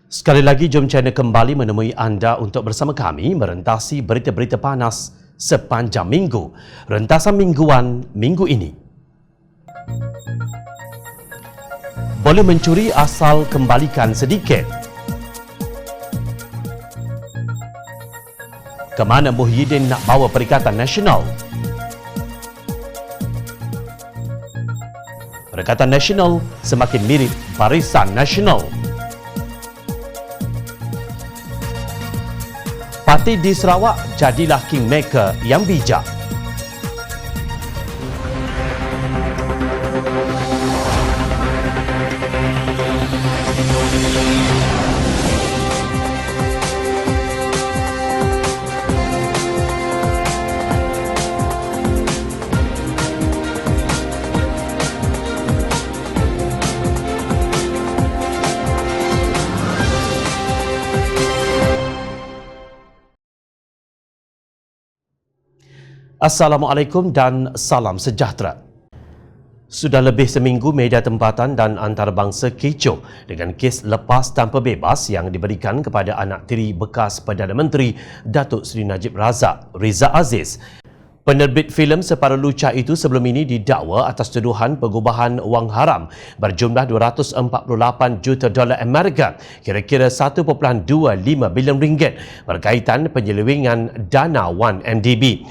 Sekali lagi, jom channel kembali menemui anda untuk bersama kami merentasi berita-berita panas sepanjang minggu. Rentasan mingguan minggu ini. Boleh mencuri asal kembalikan sedikit. Ke mana Muhyiddin nak bawa Perikatan Nasional? Perikatan Nasional semakin mirip Barisan Nasional. Parti di Sarawak jadilah kingmaker yang bijak. Assalamualaikum dan salam sejahtera. Sudah lebih seminggu media tempatan dan antarabangsa kecoh dengan kes lepas tanpa bebas yang diberikan kepada anak tiri bekas Perdana Menteri Datuk Seri Najib Razak, Riza Aziz. Penerbit filem separuh lucah itu sebelum ini didakwa atas tuduhan pengubahan wang haram berjumlah 248 juta dolar Amerika, kira-kira 1.25 bilion ringgit berkaitan penyelewengan dana 1MDB.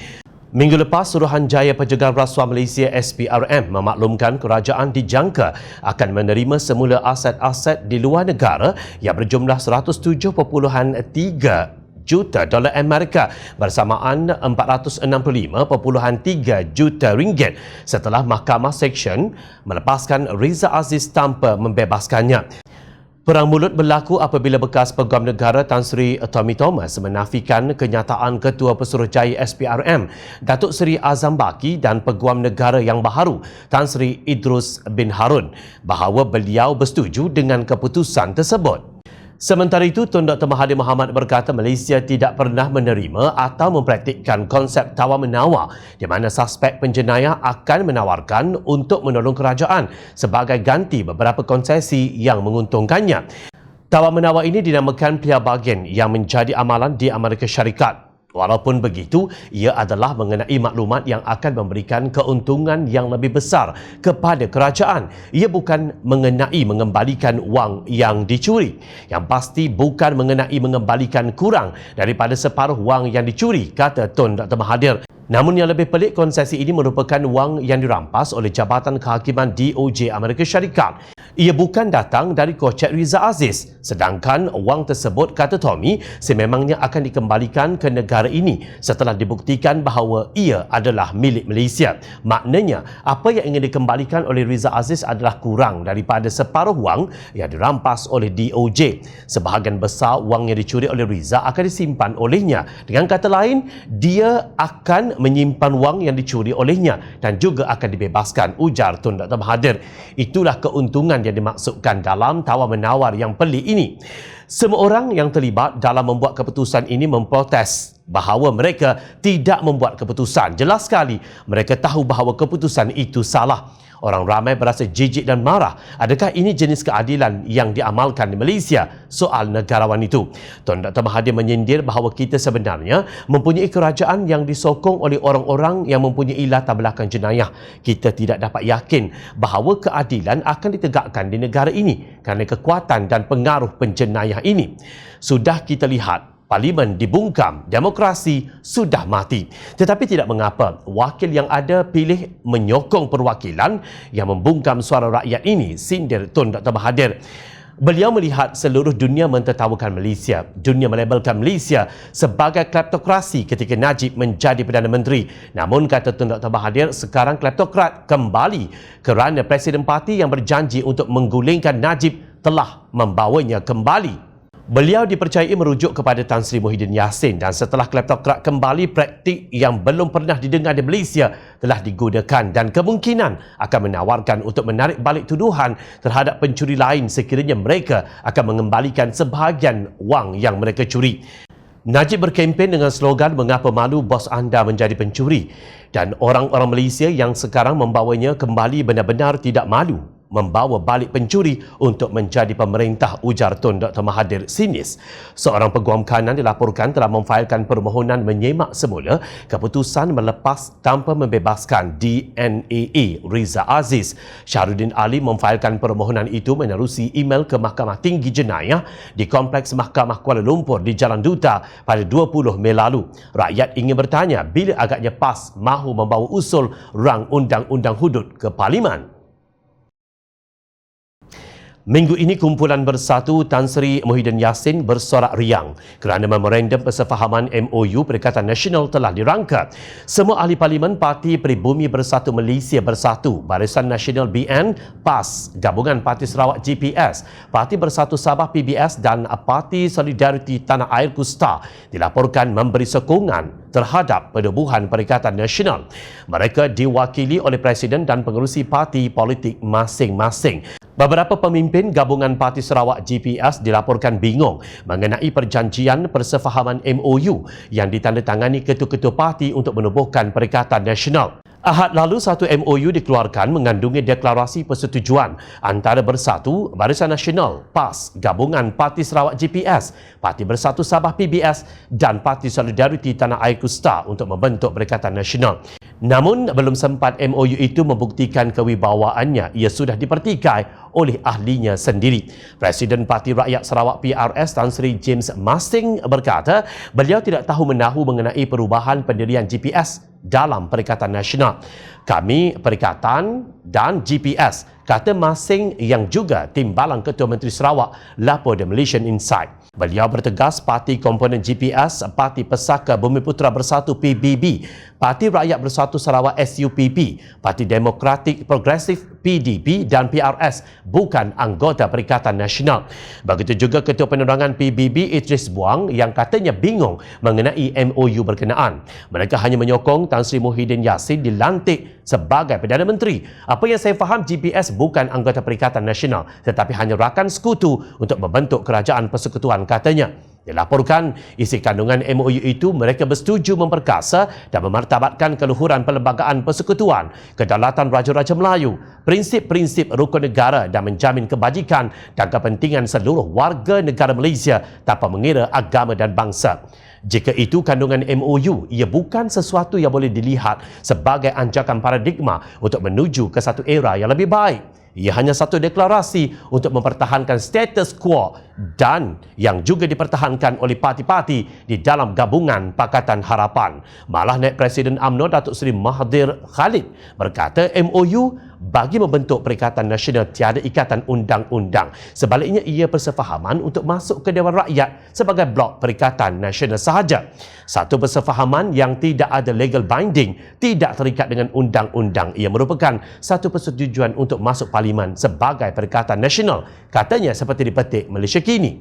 Minggu lepas, Suruhanjaya Pencegahan Rasuah Malaysia SPRM memaklumkan kerajaan dijangka akan menerima semula aset-aset di luar negara yang berjumlah 107.3 juta dolar Amerika bersamaan 465.3 juta ringgit setelah Mahkamah Seksyen melepaskan Riza Aziz tanpa membebaskannya. Perang mulut berlaku apabila bekas Peguam Negara Tan Sri Tommy Thomas menafikan kenyataan Ketua Pesuruhjaya SPRM Datuk Seri Azam Baki dan Peguam Negara yang baharu Tan Sri Idrus bin Harun bahawa beliau bersetuju dengan keputusan tersebut. Sementara itu, Tun Dr. Mahathir Mohamad berkata Malaysia tidak pernah menerima atau mempraktikkan konsep tawar-menawar di mana suspek penjenayah akan menawarkan untuk menolong kerajaan sebagai ganti beberapa konsesi yang menguntungkannya. Tawar-menawar ini dinamakan pilihan bahagian yang menjadi amalan di Amerika Syarikat. Walaupun begitu, ia adalah mengenai maklumat yang akan memberikan keuntungan yang lebih besar kepada kerajaan. Ia bukan mengenai mengembalikan wang yang dicuri. Yang pasti bukan mengenai mengembalikan kurang daripada separuh wang yang dicuri, kata Tun Dr. Mahathir. Namun yang lebih pelik, konsesi ini merupakan wang yang dirampas oleh Jabatan Kehakiman DOJ Amerika Syarikat. Ia bukan datang dari kocek Riza Aziz. Sedangkan wang tersebut, kata Tommy, sememangnya akan dikembalikan ke negara ini setelah dibuktikan bahawa ia adalah milik Malaysia. Maknanya, apa yang ingin dikembalikan oleh Riza Aziz adalah kurang daripada separuh wang yang dirampas oleh DOJ. Sebahagian besar wang yang dicuri oleh Riza akan disimpan olehnya. Dengan kata lain, dia akan menyimpan wang yang dicuri olehnya dan juga akan dibebaskan, ujar Tun Dr. Mahathir. Itulah keuntungan yang dimaksudkan dalam tawar-menawar yang pelik ini. Semua orang yang terlibat dalam membuat keputusan ini memprotes bahawa mereka tidak membuat keputusan. Jelas sekali mereka tahu bahawa keputusan itu salah. Orang ramai berasa jijik dan marah. Adakah ini jenis keadilan yang diamalkan di Malaysia? Soal negarawan itu. Tun Dr. Mahathir menyindir bahawa kita sebenarnya mempunyai kerajaan yang disokong oleh orang-orang yang mempunyai latar belakang jenayah. Kita tidak dapat yakin bahawa keadilan akan ditegakkan di negara ini kerana kekuatan dan pengaruh penjenayah ini. Sudah kita lihat Parlimen dibungkam, demokrasi sudah mati. Tetapi tidak mengapa, wakil yang ada pilih menyokong perwakilan yang membungkam suara rakyat ini, sindir Tun Dr. Mahathir. Beliau melihat seluruh dunia mentertawakan Malaysia. Dunia melabelkan Malaysia sebagai kleptokrasi ketika Najib menjadi Perdana Menteri. Namun, kata Tun Dr. Mahathir, sekarang kleptokrat kembali kerana Presiden Parti yang berjanji untuk menggulingkan Najib telah membawanya kembali. Beliau dipercayai merujuk kepada Tan Sri Muhyiddin Yassin dan setelah kleptokrat kembali, praktik yang belum pernah didengar di Malaysia telah digunakan dan kemungkinan akan menawarkan untuk menarik balik tuduhan terhadap pencuri lain sekiranya mereka akan mengembalikan sebahagian wang yang mereka curi. Najib berkempen dengan slogan "Mengapa malu bos anda menjadi pencuri?" dan orang-orang Malaysia yang sekarang membawanya kembali benar-benar tidak malu. membawa balik pencuri untuk menjadi pemerintah, ujar Tun Dr. Mahathir sinis. Seorang peguam kanan dilaporkan telah memfailkan permohonan menyemak semula keputusan melepas tanpa membebaskan DNAA Riza Aziz. Syahrudin Ali memfailkan permohonan itu menerusi email ke Mahkamah Tinggi Jenayah di Kompleks Mahkamah Kuala Lumpur di Jalan Duta pada 20 Mei lalu. Rakyat ingin bertanya bila agaknya PAS mahu membawa usul rang undang-undang hudud ke Parlimen. Minggu ini kumpulan Bersatu Tan Sri Muhyiddin Yassin bersorak riang kerana memorandum persefahaman MOU Perikatan Nasional telah dirangka. Semua ahli parlimen Parti Peribumi Bersatu Malaysia Bersatu, Barisan Nasional BN, PAS, Gabungan Parti Sarawak GPS, Parti Bersatu Sabah PBS dan Parti Solidariti Tanah Air KUSTA dilaporkan memberi sokongan terhadap penubuhan Perikatan Nasional. Mereka diwakili oleh Presiden dan pengerusi parti politik masing-masing. Beberapa pemimpin gabungan Parti Sarawak GPS dilaporkan bingung mengenai perjanjian persefahaman MOU yang ditandatangani ketua-ketua parti untuk menubuhkan Perikatan Nasional. Ahad lalu, satu MOU dikeluarkan mengandungi deklarasi persetujuan antara Bersatu, Barisan Nasional, PAS, Gabungan Parti Sarawak GPS, Parti Bersatu Sabah PBS dan Parti Solidariti Tanah Air KUSTA untuk membentuk Perikatan Nasional. Namun, belum sempat MOU itu membuktikan kewibawaannya, ia sudah dipertikai oleh ahlinya sendiri. Presiden Parti Rakyat Sarawak PRS Tan Sri James Masing berkata beliau tidak tahu menahu mengenai perubahan pendirian GPS dalam Perikatan Nasional. Kami Perikatan dan GPS, kata Masing yang juga Timbalan Ketua Menteri Sarawak, lapor The Malaysian Insight. Beliau bertegas parti komponen GPS, Parti Pesaka Bumiputera Bersatu PBB, Parti Rakyat Bersatu Sarawak SUPP, Parti Demokratik Progresif PDP dan PRS bukan anggota Perikatan Nasional. Begitu juga Ketua Penerangan PBB Idris Buang yang katanya bingung mengenai MOU berkenaan. Mereka hanya menyokong Tan Sri Muhyiddin Yassin dilantik sebagai Perdana Menteri. Apa yang saya faham, GPS bukan anggota Perikatan Nasional tetapi hanya rakan sekutu untuk membentuk kerajaan persekutuan, katanya. Dilaporkan isi kandungan MOU itu mereka bersetuju memperkasa dan memartabatkan keluhuran perlembagaan persekutuan, kedaulatan Raja-Raja Melayu, prinsip-prinsip rukun negara dan menjamin kebajikan dan kepentingan seluruh warga negara Malaysia tanpa mengira agama dan bangsa. Jika itu kandungan MOU, ia bukan sesuatu yang boleh dilihat sebagai anjakan paradigma untuk menuju ke satu era yang lebih baik. Ia hanya satu deklarasi untuk mempertahankan status quo dan yang juga dipertahankan oleh parti-parti di dalam gabungan Pakatan Harapan. Malah Naib Presiden UMNO Datuk Seri Mahathir Khalid berkata MOU bagi membentuk Perikatan Nasional tiada ikatan undang-undang. Sebaliknya ia persefahaman untuk masuk ke Dewan Rakyat sebagai blok Perikatan Nasional sahaja. Satu persefahaman yang tidak ada legal binding, tidak terikat dengan undang-undang. Ia merupakan satu persetujuan untuk masuk Parlimen sebagai Perikatan Nasional, katanya seperti dipetik Malaysia Kini.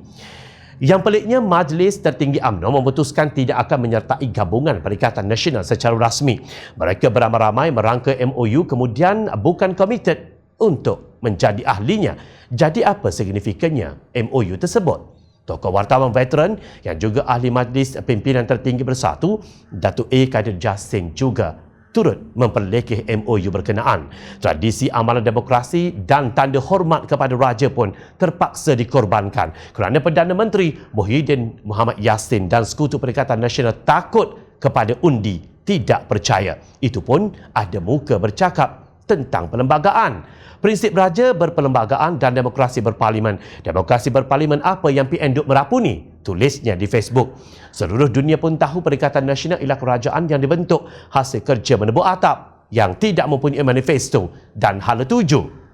Yang peliknya, Majlis Tertinggi UMNO memutuskan tidak akan menyertai gabungan Perikatan Nasional secara rasmi. Mereka beramai-ramai merangka MOU kemudian bukan komited untuk menjadi ahlinya. Jadi apa signifikannya MOU tersebut? Tokoh wartawan veteran yang juga ahli Majlis Pimpinan Tertinggi Bersatu, Datuk A. Kadir Jassin juga turut memperlekeh MOU berkenaan. Tradisi amalan demokrasi dan tanda hormat kepada Raja pun terpaksa dikorbankan kerana Perdana Menteri Muhyiddin Muhammad Yassin dan Sekutu Perikatan Nasional takut kepada undi tidak percaya. Itu pun ada muka bercakap tentang perlembagaan. Prinsip Raja berperlembagaan dan demokrasi berparlimen. Demokrasi berparlimen apa yang PN duk merapuni? Tulisnya di Facebook. Seluruh dunia pun tahu Perikatan Nasional ialah kerajaan yang dibentuk hasil kerja menebuk atap yang tidak mempunyai manifesto dan hala tuju.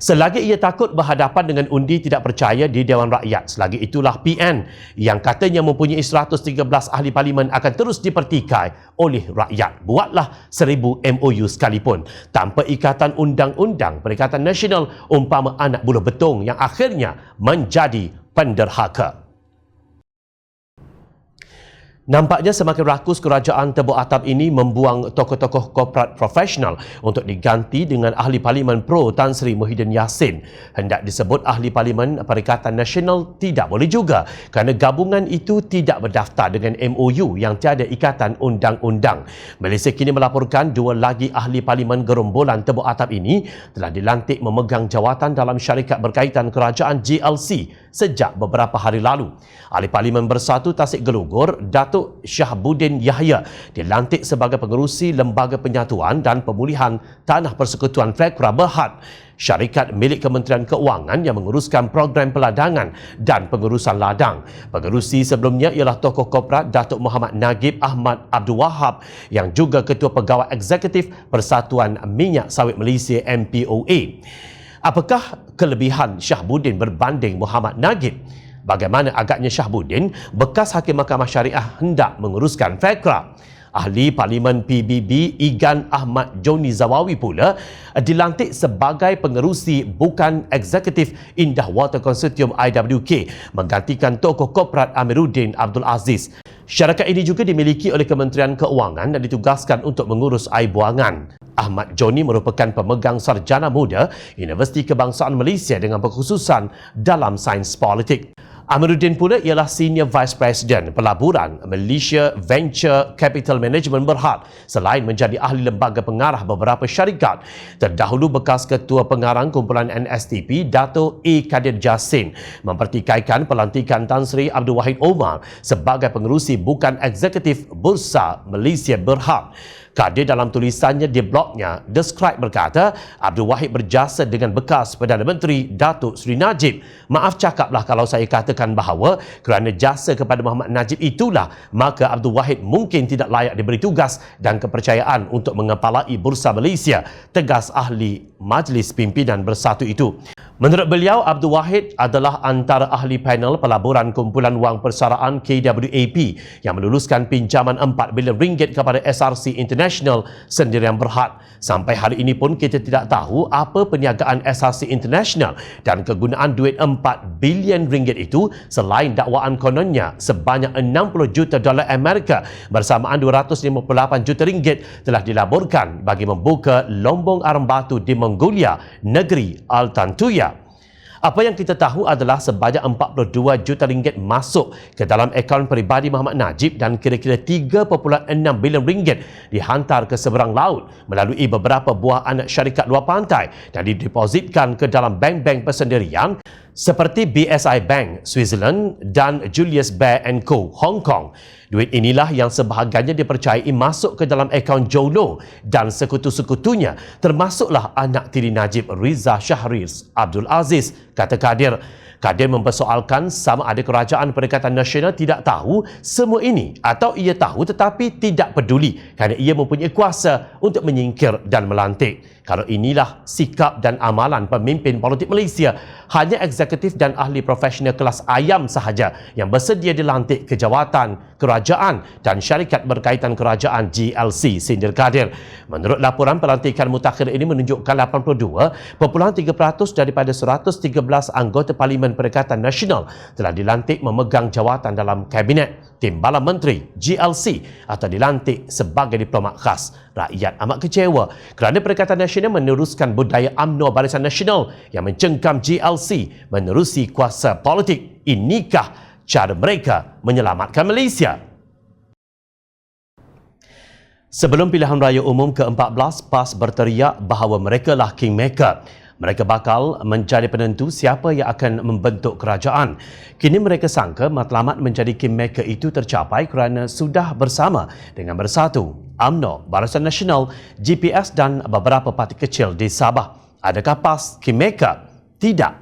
Selagi ia takut berhadapan dengan undi tidak percaya di Dewan Rakyat, selagi itulah PN yang katanya mempunyai 113 ahli parlimen akan terus dipertikai oleh rakyat. Buatlah 1000 MOU sekalipun. Tanpa ikatan undang-undang, Perikatan Nasional umpama anak buluh betung yang akhirnya menjadi penderhaka. Nampaknya semakin rakus kerajaan Tebuk Atap ini membuang tokoh-tokoh korporat profesional untuk diganti dengan Ahli Parlimen Pro Tan Sri Muhyiddin Yassin. Hendak disebut Ahli Parlimen Perikatan Nasional tidak boleh juga kerana gabungan itu tidak berdaftar dengan MOU yang tiada ikatan undang-undang. Malaysia kini melaporkan dua lagi Ahli Parlimen gerombolan Tebuk Atap ini telah dilantik memegang jawatan dalam syarikat berkaitan kerajaan GLC sejak beberapa hari lalu. Ahli Parlimen Bersatu Tasik Gelugur, Datuk Syahbudin Yahya dilantik sebagai pengerusi Lembaga Penyatuan dan Pemulihan Tanah Persekutuan Fekra Berhad, syarikat milik Kementerian Keuangan yang menguruskan program peladangan dan pengurusan ladang. Pengerusi sebelumnya ialah tokoh korporat Datuk Muhammad Nagib Ahmad Abdul Wahab yang juga Ketua Pegawai Eksekutif Persatuan Minyak Sawit Malaysia MPOA. Apakah kelebihan Syahbudin berbanding Muhammad Nagib? Bagaimana agaknya Syahbudin, bekas Hakim Mahkamah Syariah, hendak menguruskan Fekra? Ahli Parlimen PBB Igan Ahmad Joni Zawawi pula dilantik sebagai pengerusi bukan eksekutif Indah Water Consortium IWK, menggantikan tokoh korporat Amiruddin Abdul Aziz. Syarikat ini juga dimiliki oleh Kementerian Keuangan dan ditugaskan untuk mengurus air buangan. Ahmad Joni merupakan pemegang sarjana muda Universiti Kebangsaan Malaysia dengan berkhususan dalam sains politik. Amiruddin pula ialah Senior Vice President Pelaburan Malaysia Venture Capital Management Berhad selain menjadi ahli lembaga pengarah beberapa syarikat. Terdahulu bekas Ketua Pengarang Kumpulan NSTP Dato' A. Kadir Jassin mempertikaikan pelantikan Tan Sri Abdul Wahid Omar sebagai pengerusi bukan eksekutif Bursa Malaysia Berhad. Kadir dalam tulisannya di blognya The Scribe berkata, Abdul Wahid berjasa dengan bekas Perdana Menteri Datuk Seri Najib. Maaf cakaplah kalau saya katakan bahawa kerana jasa kepada Muhammad Najib itulah maka Abdul Wahid mungkin tidak layak diberi tugas dan kepercayaan untuk mengepalai Bursa Malaysia, tegas ahli Majlis Pimpinan Bersatu itu. Menurut beliau, Abdul Wahid adalah antara ahli panel pelaburan kumpulan wang persaraan KWAP yang meluluskan pinjaman 4 bilion ringgit kepada SRC International Sendirian Berhad. Sampai hari ini pun kita tidak tahu apa perniagaan SRC International dan kegunaan duit 4 bilion ringgit itu selain dakwaan kononnya sebanyak 60 juta dolar Amerika bersamaan 258 juta ringgit telah dilaporkan bagi membuka lombong arang batu di Mongolia, negeri Altantuya. Apa yang kita tahu adalah sebanyak 42 juta ringgit masuk ke dalam akaun peribadi Muhammad Najib dan kira-kira 3.6 bilion ringgit dihantar ke seberang laut melalui beberapa buah anak syarikat luar pantai dan didepositkan ke dalam bank-bank persendirian seperti BSI Bank Switzerland dan Julius Baer & Co Hong Kong. Duit inilah yang sebahagiannya dipercayai masuk ke dalam akaun Jolo dan sekutu-sekutunya, termasuklah anak tiri Najib Riza Shahriz Abdul Aziz, kata Kadir. Kadir mempersoalkan sama ada Kerajaan Perikatan Nasional tidak tahu semua ini atau ia tahu tetapi tidak peduli kerana ia mempunyai kuasa untuk menyingkir dan melantik. Kalau inilah sikap dan amalan pemimpin politik Malaysia, hanya eksekutif dan ahli profesional kelas ayam sahaja yang bersedia dilantik ke jawatan kerajaan dan syarikat berkaitan kerajaan GLC, sindir Kadir. Menurut laporan, pelantikan mutakhir ini menunjukkan 82.3% daripada 113 anggota Parlimen Perikatan Nasional telah dilantik memegang jawatan dalam Kabinet Timbalan Menteri GLC atau dilantik sebagai diplomat khas. Rakyat amat kecewa kerana Perikatan Nasional meneruskan budaya UMNO Barisan Nasional yang mencengkam GLC menerusi kuasa politik. Inikah cara mereka menyelamatkan Malaysia? Sebelum pilihan raya umum ke-14, PAS berteriak bahawa mereka lah kingmaker. Mereka bakal menjadi penentu siapa yang akan membentuk kerajaan. Kini mereka sangka matlamat menjadi kingmaker itu tercapai kerana sudah bersama dengan Bersatu, UMNO, Barisan Nasional, GPS dan beberapa parti kecil di Sabah. Adakah PAS kingmaker? Tidak.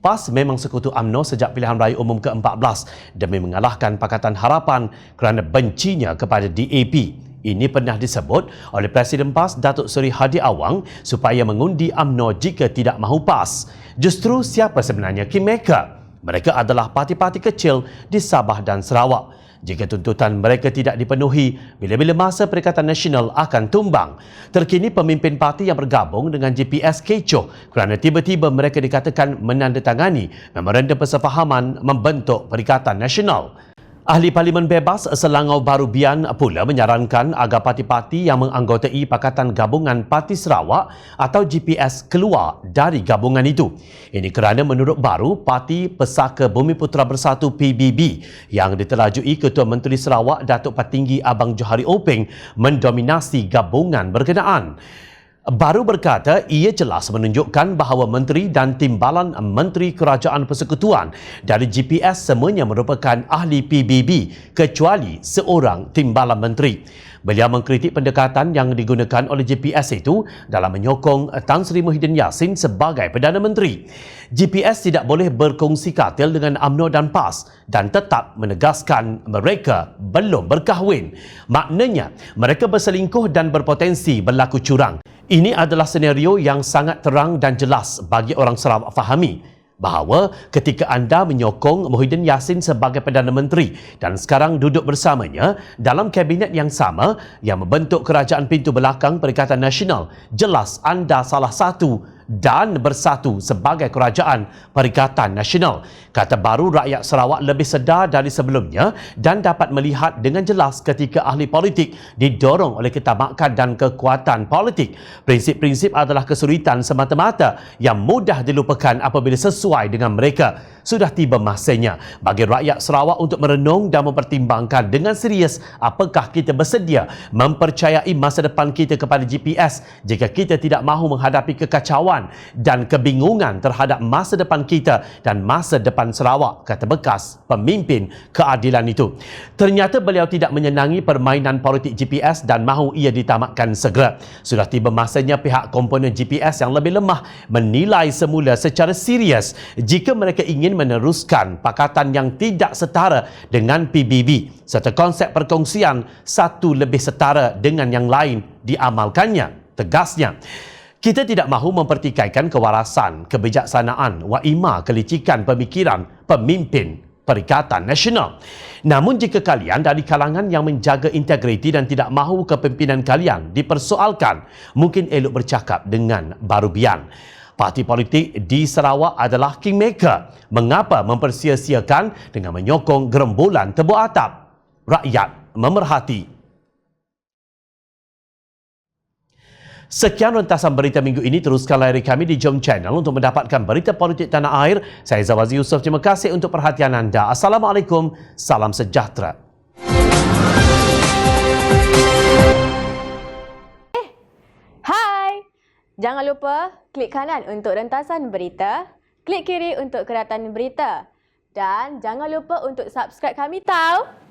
PAS memang sekutu UMNO sejak pilihan raya umum ke-14 demi mengalahkan Pakatan Harapan kerana bencinya kepada DAP. Ini pernah disebut oleh Presiden PAS Datuk Seri Hadi Awang supaya mengundi UMNO jika tidak mahu PAS. Justru siapa sebenarnya kingmaker? Mereka adalah parti-parti kecil di Sabah dan Sarawak. Jika tuntutan mereka tidak dipenuhi, bila-bila masa Perikatan Nasional akan tumbang. Terkini pemimpin parti yang bergabung dengan GPS kecoh kerana tiba-tiba mereka dikatakan menandatangani memorandum persefahaman membentuk Perikatan Nasional. Ahli Parlimen Bebas Selangor Barubian pula menyarankan agar parti-parti yang menganggotai Pakatan Gabungan Parti Sarawak atau GPS keluar dari gabungan itu. Ini kerana menurut Baru, Parti Pesaka Bumiputera Bersatu PBB yang diterajui Ketua Menteri Sarawak Datuk Patinggi Abang Johari Openg mendominasi gabungan berkenaan. Baru berkata ia jelas menunjukkan bahawa menteri dan timbalan Menteri Kerajaan Persekutuan dari GPS semuanya merupakan ahli PBB kecuali seorang timbalan menteri. Beliau mengkritik pendekatan yang digunakan oleh GPS itu dalam menyokong Tan Sri Muhyiddin Yassin sebagai Perdana Menteri. GPS tidak boleh berkongsi katil dengan UMNO dan PAS dan tetap menegaskan mereka belum berkahwin. Maknanya, mereka berselingkuh dan berpotensi berlaku curang. Ini adalah senario yang sangat terang dan jelas bagi orang Sarawak fahami bahawa ketika anda menyokong Muhyiddin Yassin sebagai Perdana Menteri dan sekarang duduk bersamanya dalam kabinet yang sama yang membentuk Kerajaan Pintu Belakang Perikatan Nasional, jelas anda salah satu dan bersatu sebagai Kerajaan Perikatan Nasional. Kata Baru, rakyat Sarawak lebih sedar dari sebelumnya dan dapat melihat dengan jelas ketika ahli politik didorong oleh ketamakan dan kekuatan politik. Prinsip-prinsip adalah kesulitan semata-mata yang mudah dilupakan apabila sesuai dengan mereka. Sudah tiba masanya bagi rakyat Sarawak untuk merenung dan mempertimbangkan dengan serius apakah kita bersedia mempercayai masa depan kita kepada GPS jika kita tidak mahu menghadapi kekacauan dan kebingungan terhadap masa depan kita dan masa depan Sarawak, kata bekas pemimpin keadilan itu. Ternyata beliau tidak menyenangi permainan politik GPS dan mahu ia ditamatkan segera. Sudah tiba masanya pihak komponen GPS yang lebih lemah menilai semula secara serius jika mereka ingin meneruskan pakatan yang tidak setara dengan PBB serta konsep perkongsian satu lebih setara dengan yang lain diamalkannya, tegasnya. Kita tidak mahu mempertikaikan kewarasan, kebijaksanaan, waima kelicikan pemikiran pemimpin Perikatan Nasional. Namun jika kalian dari kalangan yang menjaga integriti dan tidak mahu kepimpinan kalian dipersoalkan, mungkin elok bercakap dengan Barubian. Parti politik di Sarawak adalah kingmaker. Mengapa mempersia-siakan dengan menyokong gerombolan tebuk atap? Rakyat memerhati. Sekian rentasan berita minggu ini. Teruskan layari kami di Jom Channel untuk mendapatkan berita politik tanah air. Saya Zawazi Yusof. Terima kasih untuk perhatian anda. Assalamualaikum. Salam sejahtera. Hai! Jangan lupa klik kanan untuk rentasan berita, klik kiri untuk keratan berita. Dan jangan lupa untuk subscribe kami, tahu?